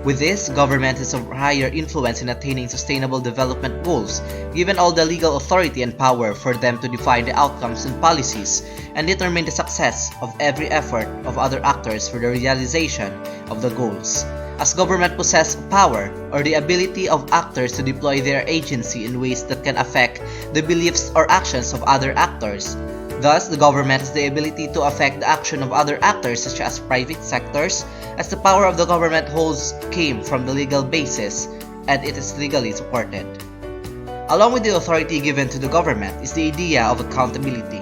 With this, government has a higher influence in attaining sustainable development goals, given all the legal authority and power for them to define the outcomes and policies, and determine the success of every effort of other actors for the realization of the goals. As government possess power or the ability of actors to deploy their agency in ways that can affect the beliefs or actions of other actors. Thus, the government has the ability to affect the action of other actors such as private sectors, as the power of the government holds came from the legal basis and it is legally supported. Along with the authority given to the government is the idea of accountability.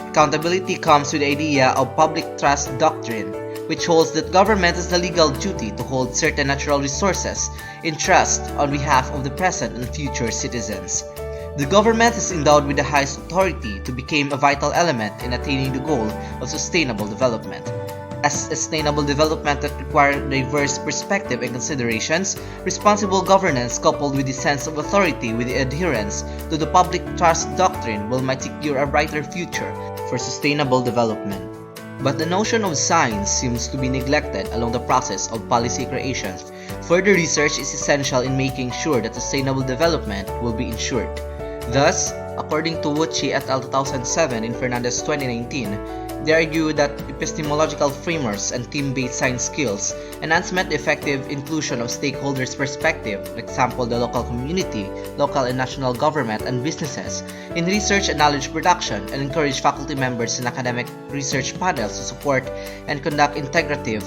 Accountability comes with the idea of public trust doctrine, which holds that government has the legal duty to hold certain natural resources in trust on behalf of the present and future citizens. The government is endowed with the highest authority to become a vital element in attaining the goal of sustainable development. As sustainable development that requires diverse perspective and considerations, responsible governance coupled with the sense of authority with the adherence to the public trust doctrine will make secure a brighter future for sustainable development. But the notion of science seems to be neglected along the process of policy creation. Further research is essential in making sure that sustainable development will be ensured. Thus, according to Wuchi et al. 2007 and Fernandez 2019, they argue that epistemological frameworks and team-based science skills enhancement the effective inclusion of stakeholders' perspective, for example the local community, local and national government, and businesses, in research and knowledge production, and encourage faculty members in academic research panels to support and conduct integrative,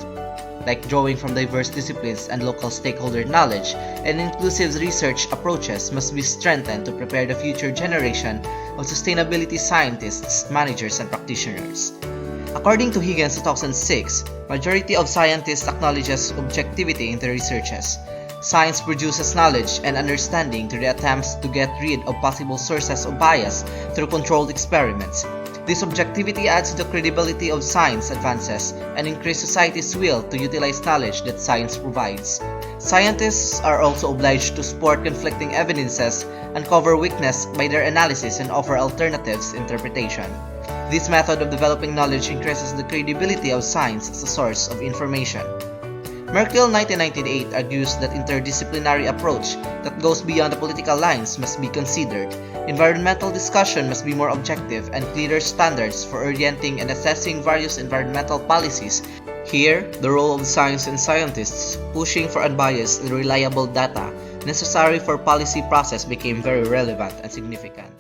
like drawing from diverse disciplines and local stakeholder knowledge, and inclusive research approaches must be strengthened to prepare the future generation of sustainability scientists, managers, and practitioners. According to Higgins 2006, majority of scientists acknowledges objectivity in their researches. Science produces knowledge and understanding through the attempts to get rid of possible sources of bias through controlled experiments. This objectivity adds to the credibility of science advances and increases society's will to utilize knowledge that science provides. Scientists are also obliged to support conflicting evidences, uncover weakness by their analysis, and offer alternatives interpretation. This method of developing knowledge increases the credibility of science as a source of information. Merkel 1998 argues that interdisciplinary approach that goes beyond the political lines must be considered. Environmental discussion must be more objective and clearer standards for orienting and assessing various environmental policies. Here, the role of science and scientists pushing for unbiased and reliable data necessary for policy process became very relevant and significant.